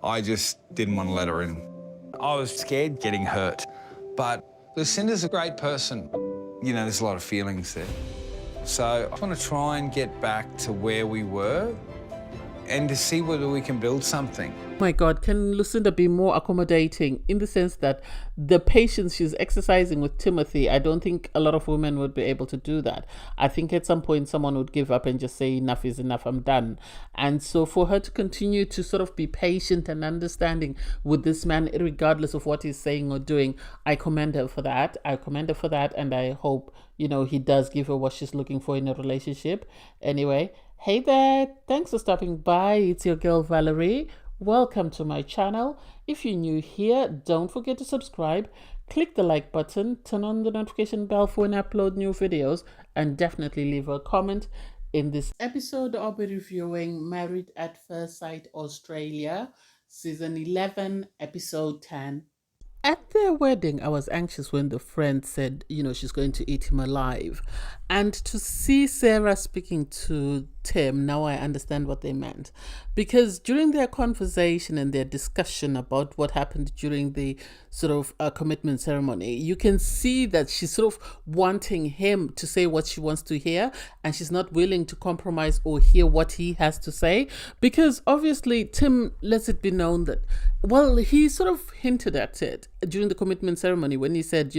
I just didn't want to let her in. I was scared getting hurt, but Lucinda's a great person. You know, there's a lot of feelings there. So I want to try and get back to where we were and to see whether we can build something. My God, can Lucinda be more accommodating in the sense that the patience she's exercising with Timothy, I don't think a lot of women would be able to do that. I think at some point someone would give up and just say, enough is enough, I'm done. And so for her to continue to sort of be patient and understanding with this man, regardless of what he's saying or doing, I commend her for that. And I hope, he does give her what she's looking for in a relationship. Anyway, hey there, thanks for stopping by. It's your girl Valerie. Welcome to my channel. If you're new here, don't forget to subscribe, click the like button, turn on the notification bell for when I upload new videos, and definitely leave a comment. In this episode, I'll be reviewing Married at First Sight Australia, Season 11, Episode 10. At their wedding, I was anxious when the friend said, she's going to eat him alive. And to see Sarah speaking to Tim, now I understand what they meant. Because during their conversation and their discussion about what happened during the sort of commitment ceremony, you can see that she's sort of wanting him to say what she wants to hear, and she's not willing to compromise or hear what he has to say. Because obviously Tim lets it be known that, well, he sort of hinted at it during the commitment ceremony when he said,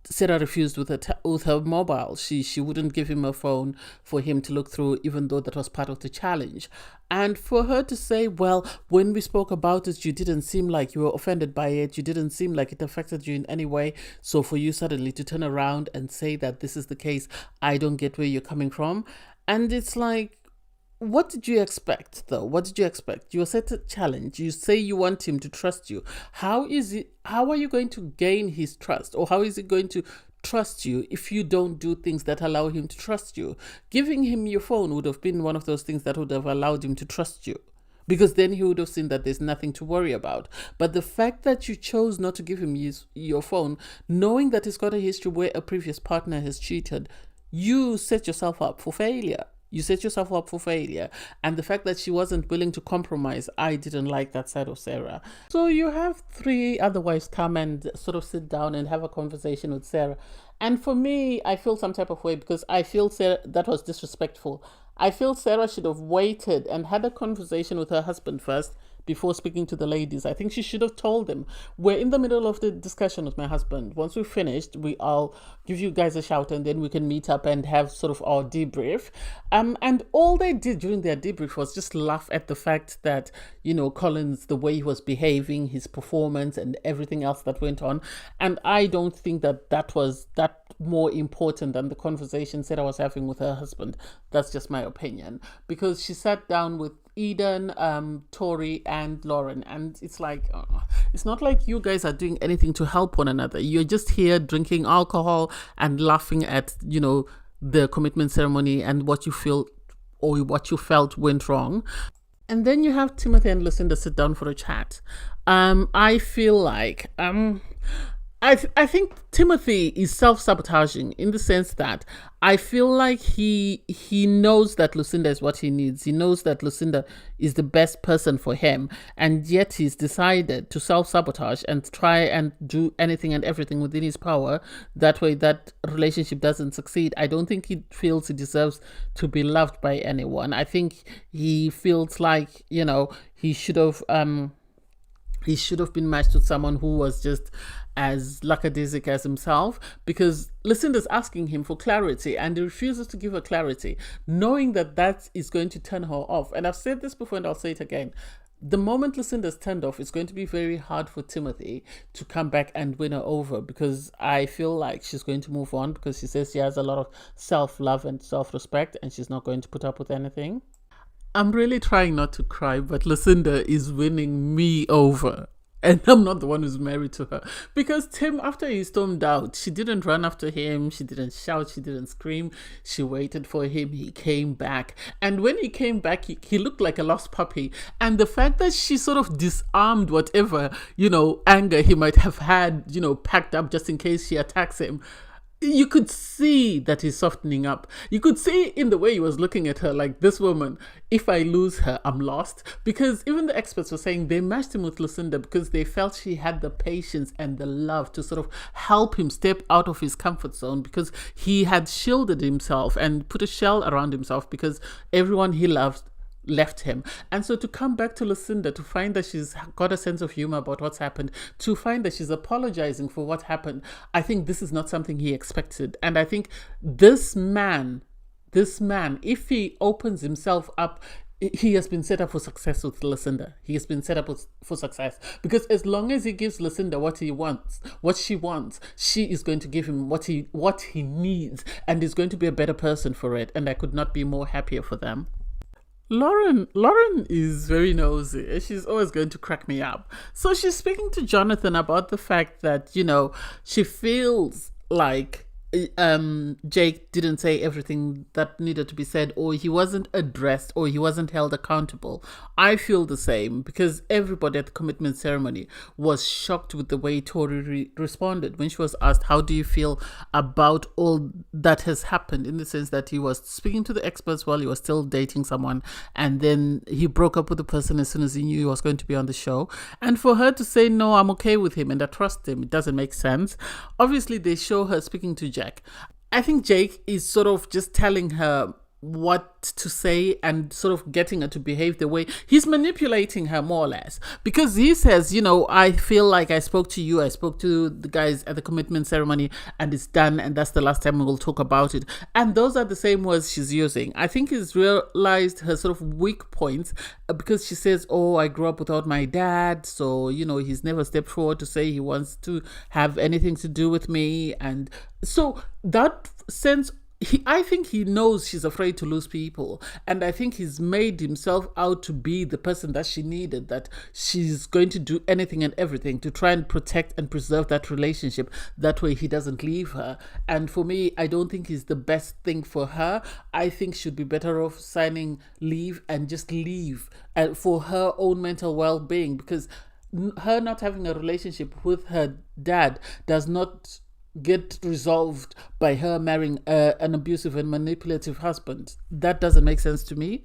Sarah refused with her mobile. She wouldn't give him a phone for him to look through, even though that was part of the challenge. And for her to say, well, when we spoke about it, you didn't seem like you were offended by it. You didn't seem like it affected you in any way. So for you suddenly to turn around and say that this is the case, I don't get where you're coming from. And it's like, what did you expect, though? What did you expect? You are set a challenge. You say you want him to trust you. How are you going to gain his trust? Or how is he going to trust you if you don't do things that allow him to trust you? Giving him your phone would have been one of those things that would have allowed him to trust you, because then he would have seen that there's nothing to worry about. But the fact that you chose not to give him your phone, knowing that he's got a history where a previous partner has cheated, you set yourself up for failure. And the fact that she wasn't willing to compromise, I didn't like that side of Sarah. So you have three other wives come and sort of sit down and have a conversation with Sarah. And for me, I feel some type of way because I feel Sarah, that was disrespectful. I feel Sarah should have waited and had a conversation with her husband first before speaking to the ladies. I think she should have told them, we're in the middle of the discussion with my husband. Once we've finished, I'll give you guys a shout and then we can meet up and have sort of our debrief. And all they did during their debrief was just laugh at the fact that, Collins, the way he was behaving, his performance and everything else that went on. And I don't think that was that more important than the conversation Sarah was having with her husband. That's just my opinion. Because she sat down with Eden, Tori, and Lauren, and it's like, it's not like you guys are doing anything to help one another. You're just here drinking alcohol and laughing at, the commitment ceremony and what you feel or what you felt went wrong. And then you have Timothy and Lucinda sit down for a chat. I feel like, I think Timothy is self-sabotaging in the sense that I feel like he knows that Lucinda is what he needs. He knows that Lucinda is the best person for him, and yet he's decided to self-sabotage and try and do anything and everything within his power. That way that relationship doesn't succeed. I don't think he feels he deserves to be loved by anyone. I think he feels like, he should have been matched with someone who was just as lackadaisic as himself, because Lucinda's asking him for clarity and he refuses to give her clarity, knowing that is going to turn her off. And I've said this before and I'll say it again. The moment Lucinda's turned off, it's going to be very hard for Timothy to come back and win her over, because I feel like she's going to move on because she says she has a lot of self-love and self-respect and she's not going to put up with anything. I'm really trying not to cry, but Lucinda is winning me over. And I'm not the one who's married to her. Because Tim, after he stormed out, she didn't run after him. She didn't shout. She didn't scream. She waited for him. He came back. And when he came back, he looked like a lost puppy. And the fact that she sort of disarmed whatever, anger he might have had, packed up just in case she attacks him. you could see that he's softening up. You could see in the way he was looking at her, like, this woman, if I lose her, I'm lost. Because even the experts were saying they matched him with Lucinda because they felt she had the patience and the love to sort of help him step out of his comfort zone, because he had shielded himself and put a shell around himself because everyone he loved left him. And so to come back to Lucinda, to find that she's got a sense of humor about what's happened, to find that she's apologizing for what happened, I think this is not something he expected. And I think this man, if he opens himself up, he has been set up for success with Lucinda. He has been set up for success, because as long as he gives Lucinda what she wants, she is going to give him what he needs, and is going to be a better person for it. And I could not be more happier for them. Lauren is very nosy. She's always going to crack me up. So she's speaking to Jonathan about the fact that, she feels like Jake didn't say everything that needed to be said, or he wasn't addressed, or he wasn't held accountable. I feel the same, because everybody at the commitment ceremony was shocked with the way Tori responded when she was asked, how do you feel about all that has happened, in the sense that he was speaking to the experts while he was still dating someone, and then he broke up with the person as soon as he knew he was going to be on the show. And for her to say, no, I'm okay with him and I trust him, it doesn't make sense. Obviously, they show her speaking to Jack. I think Jake is sort of just telling her what to say and sort of getting her to behave the way he's manipulating her, more or less, because he says, I feel like I spoke to the guys at the commitment ceremony, and it's done, and that's the last time we'll talk about it. And those are the same words she's using. I think he's realized her sort of weak points, because she says, I grew up without my dad, so he's never stepped forward to say he wants to have anything to do with me. And so that sense, I think he knows she's afraid to lose people, and I think he's made himself out to be the person that she needed, that she's going to do anything and everything to try and protect and preserve that relationship. That way he doesn't leave her. And for me, I don't think he's the best thing for her. I think she'd be better off signing leave and just leave for her own mental well-being, because her not having a relationship with her dad does not get resolved by her marrying an abusive and manipulative husband. That doesn't make sense to me.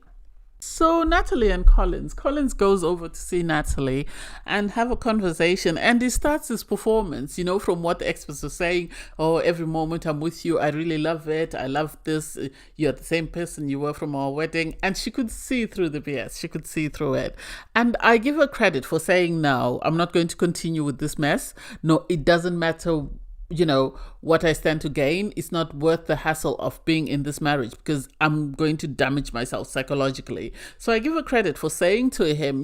So Natalie and Collins goes over to see Natalie and have a conversation, and he starts his performance, from what the experts are saying. Every moment I'm with you, I really love it, I love this, you're the same person you were from our wedding. And she could see through the BS, she could see through it. And I give her credit for saying, no, I'm not going to continue with this mess. No, it doesn't matter what I stand to gain. It's not worth the hassle of being in this marriage, because I'm going to damage myself psychologically. So I give her credit for saying to him,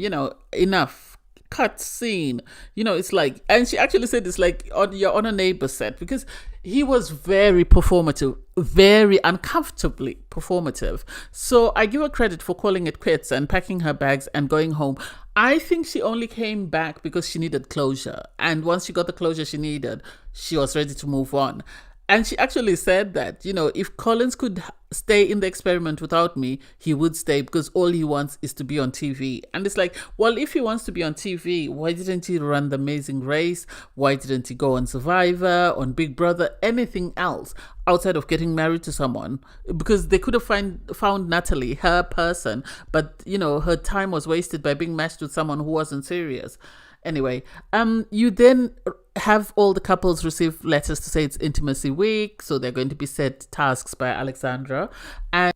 enough, cut scene. It's like, and she actually said it's like you're on a neighbor set, because he was very performative, very uncomfortably performative. So I give her credit for calling it quits and packing her bags and going home. I think she only came back because she needed closure. And once she got the closure she needed, she was ready to move on. And she actually said that, if Collins could stay in the experiment without me, he would stay, because all he wants is to be on TV. And it's like, well, if he wants to be on TV, why didn't he run The Amazing Race? Why didn't he go on Survivor, on Big Brother, anything else outside of getting married to someone? Because they could have found Natalie, her person, but, her time was wasted by being matched with someone who wasn't serious. Anyway, you then have all the couples receive letters to say it's intimacy week, so they're going to be set tasks by Alexandra. And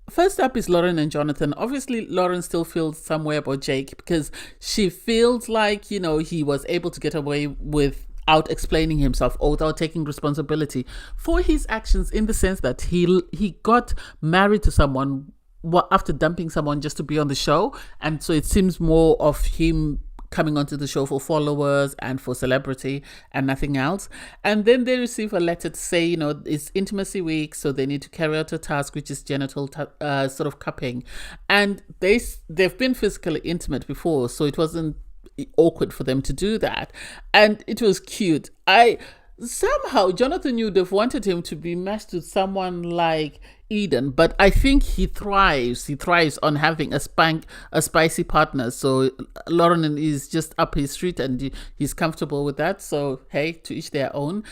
first up is Lauren and Jonathan. Obviously, Lauren still feels some way about Jake, because she feels like, he was able to get away without explaining himself, or without taking responsibility for his actions, in the sense that he got married to someone after dumping someone just to be on the show. And so it seems more of him coming onto the show for followers and for celebrity and nothing else. And then they receive a letter to say, it's intimacy week, so they need to carry out a task, which is genital sort of cupping. And they've been physically intimate before, so it wasn't awkward for them to do that. And it was cute. Somehow Jonathan knew they've wanted him to be matched with someone like Eden, but I think he thrives on having a spicy partner. So Lauren is just up his street and he's comfortable with that. So hey, to each their own.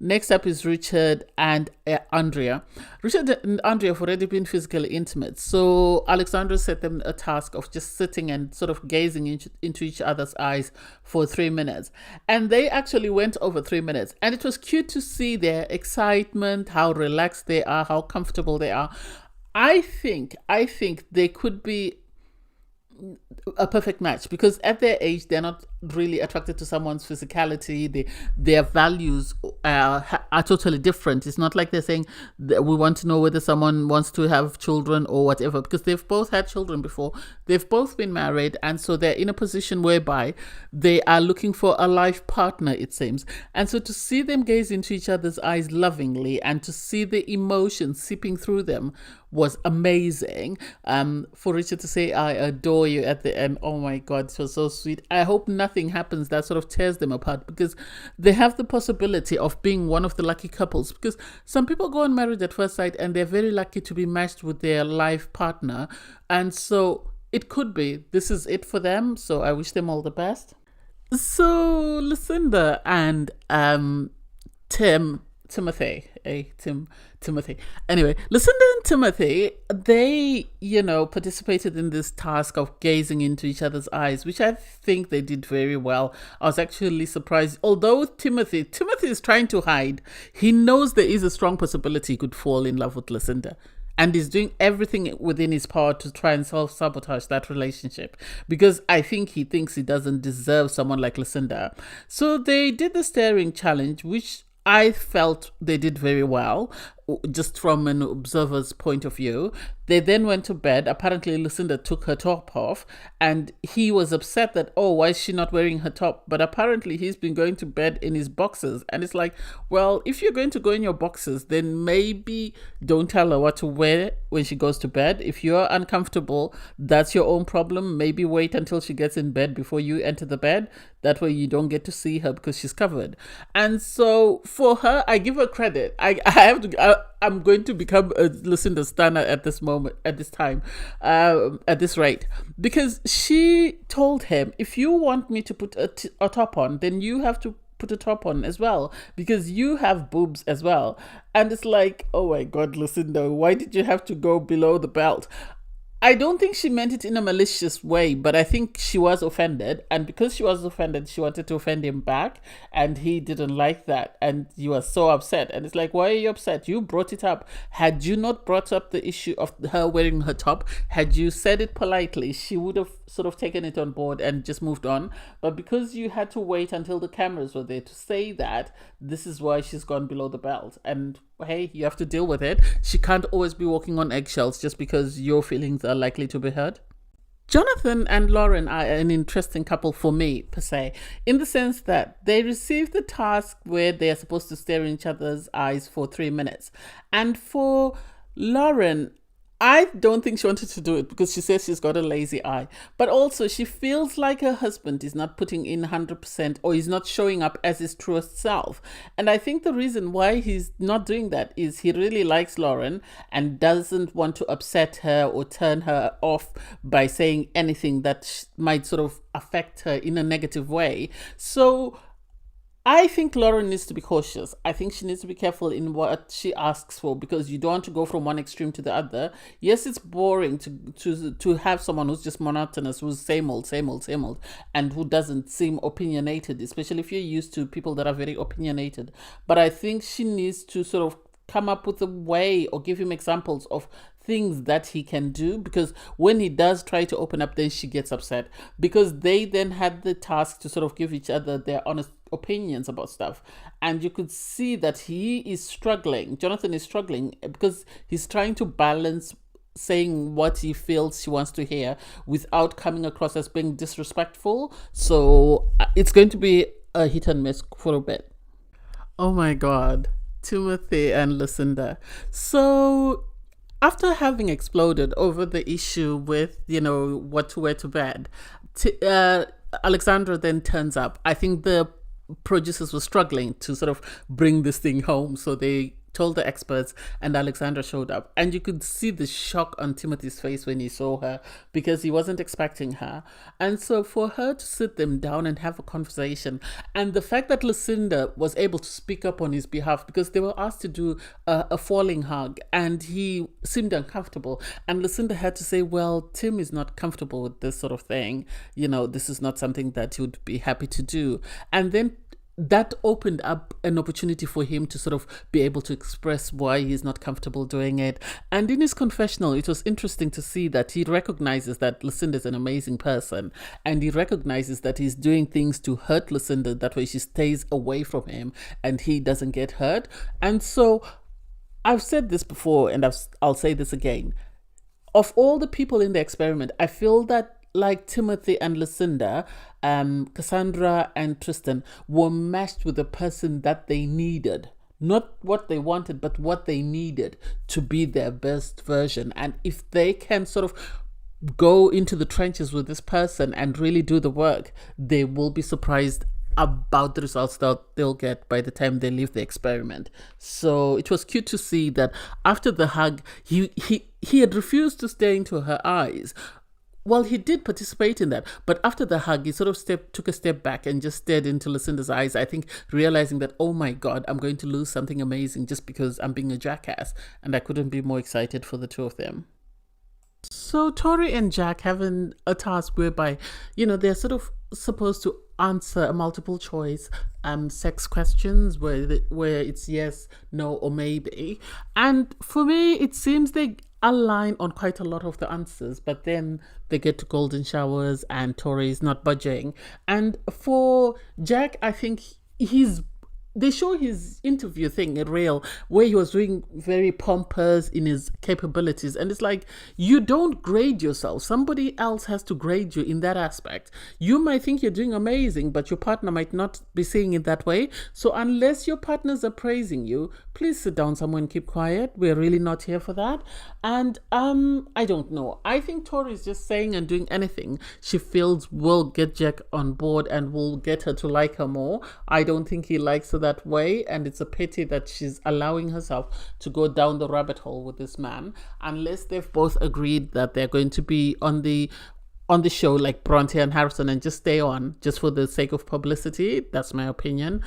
Next up is Richard and Andrea. Richard and Andrea have already been physically intimate. So Alexandra set them a task of just sitting and sort of gazing into each other's eyes for 3 minutes. And they actually went over 3 minutes. And it was cute to see their excitement, how relaxed they are, how comfortable they are. I think they could be a perfect match, because at their age they're not really attracted to someone's physicality. Their values are totally different. It's not like they're saying that we want to know whether someone wants to have children or whatever, because they've both had children before, they've both been married, and so they're in a position whereby they are looking for a life partner, it seems. And so to see them gaze into each other's eyes lovingly and to see the emotion seeping through them was amazing. For Richard to say I adore you at the end, oh my god, it was so sweet. I hope nothing happens that sort of tears them apart, because they have the possibility of being one of the lucky couples, because some people go on Married at First Sight and they're very lucky to be matched with their life partner, and so it could be this is it for them. So I wish them all the best. So Lucinda and Timothy. Anyway, Lucinda and Timothy, they, participated in this task of gazing into each other's eyes, which I think they did very well. I was actually surprised. Although Timothy is trying to hide, he knows there is a strong possibility he could fall in love with Lucinda. And he's doing everything within his power to try and self-sabotage that relationship, because I think he thinks he doesn't deserve someone like Lucinda. So they did the staring challenge, which I felt they did very well, just from an observer's point of view. They then went to bed. Apparently, Lucinda took her top off, and he was upset that, oh, why is she not wearing her top? But apparently, he's been going to bed in his boxers. And it's like, well, if you're going to go in your boxers, then maybe don't tell her what to wear when she goes to bed. If you're uncomfortable, that's your own problem. Maybe wait until she gets in bed before you enter the bed. That way you don't get to see her because she's covered. And so for her, I give her credit. I'm going to become a Lucinda stunner at this moment, at this time, at this rate, because she told him, if you want me to put a top on, then you have to put a top on as well, because you have boobs as well. And it's like, oh my God, Lucinda, why did you have to go below the belt? I don't think she meant it in a malicious way, but I think she was offended. And because she was offended, she wanted to offend him back. And he didn't like that. And he was so upset. And it's like, why are you upset? You brought it up. Had you not brought up the issue of her wearing her top, had you said it politely, she would have sort of taken it on board and just moved on. But because you had to wait until the cameras were there to say that, this is why she's gone below the belt. And hey, you have to deal with it. She can't always be walking on eggshells just because your feelings are likely to be hurt. Jonathan and Lauren are an interesting couple for me, per se, in the sense that they received the task where they are supposed to stare in each other's eyes for 3 minutes. And for Lauren, I don't think she wanted to do it because she says she's got a lazy eye. But also she feels like her husband is not putting in 100% or is not showing up as his truest self. And I think the reason why he's not doing that is he really likes Lauren and doesn't want to upset her or turn her off by saying anything that might sort of affect her in a negative way. So I think Lauren needs to be cautious. I think she needs to be careful in what she asks for, because you don't want to go from one extreme to the other. Yes, it's boring to have someone who's just monotonous, who's same old, and who doesn't seem opinionated, especially if you're used to people that are very opinionated. But I think she needs to sort of come up with a way or give him examples of things that he can do, because when he does try to open up, then she gets upset, because they then had the task to sort of give each other their honest opinions about stuff, and you could see that he is struggling. Jonathan is struggling because he's trying to balance saying what he feels she wants to hear without coming across as being disrespectful. So it's going to be a hit and miss for a bit. Oh my God, Timothy and Lucinda. So after having exploded over the issue with, what to wear to bed, Alexandra then turns up. I think the producers were struggling to sort of bring this thing home, so they told the experts, and Alexandra showed up. And you could see the shock on Timothy's face when he saw her, because he wasn't expecting her. And so for her to sit them down and have a conversation, and the fact that Lucinda was able to speak up on his behalf, because they were asked to do a falling hug and he seemed uncomfortable, and Lucinda had to say, well, Tim is not comfortable with this sort of thing, this is not something that he would be happy to do. And then that opened up an opportunity for him to sort of be able to express why he's not comfortable doing it. And in his confessional, it was interesting to see that he recognizes that Lucinda is an amazing person, and he recognizes that he's doing things to hurt Lucinda, that way she stays away from him and he doesn't get hurt. And so I've said this before, and I'll say this again. Of all the people in the experiment, I feel that like Timothy and Lucinda, Cassandra and Tristan were matched with the person that they needed. Not what they wanted, but what they needed to be their best version. And if they can sort of go into the trenches with this person and really do the work, they will be surprised about the results that they'll get by the time they leave the experiment. So it was cute to see that after the hug, he had refused to stare into her eyes. Well, he did participate in that, but after the hug, he sort of took a step back and just stared into Lucinda's eyes, I think realizing that, oh my God, I'm going to lose something amazing just because I'm being a jackass. And I couldn't be more excited for the two of them. So Tori and Jack having a task whereby, they're sort of supposed to answer a multiple choice sex questions where it's yes, no, or maybe. And for me, it seems they align on quite a lot of the answers, but then they get to golden showers and Tori is not budging. And for Jack, I think they show his interview thing in real, where he was doing very pompous in his capabilities, and it's like, you don't grade yourself, somebody else has to grade you in that aspect. You might think you're doing amazing, but your partner might not be seeing it that way. So unless your partners are praising you, please sit down somewhere and keep quiet. We're really not here for that. And I don't know, I think Tori is just saying and doing anything she feels will get Jack on board and will get her to like her more. I don't think he likes her that way, and it's a pity that she's allowing herself to go down the rabbit hole with this man, unless they've both agreed that they're going to be on the show like Bronte and Harrison and just stay on just for the sake of publicity. That's my opinion.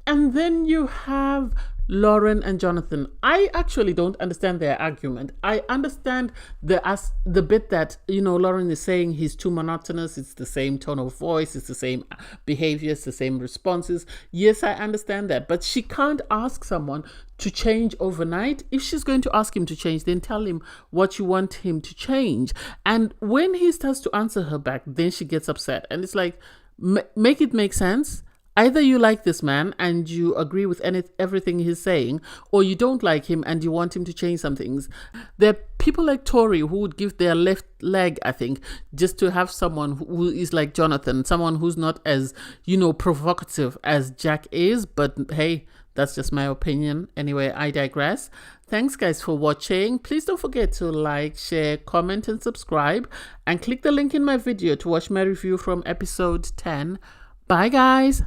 And then you have Lauren and Jonathan. I actually don't understand their argument. I understand the bit that, Lauren is saying he's too monotonous. It's the same tone of voice. It's the same behaviors, the same responses. Yes, I understand that. But she can't ask someone to change overnight. If she's going to ask him to change, then tell him what you want him to change. And when he starts to answer her back, then she gets upset. And it's like, make it make sense. Either you like this man and you agree with everything he's saying, or you don't like him and you want him to change some things. There are people like Tori who would give their left leg, I think, just to have someone who is like Jonathan, someone who's not as, provocative as Jack is. But hey, that's just my opinion. Anyway, I digress. Thanks, guys, for watching. Please don't forget to like, share, comment, and subscribe. And click the link in my video to watch my review from episode 10. Bye, guys.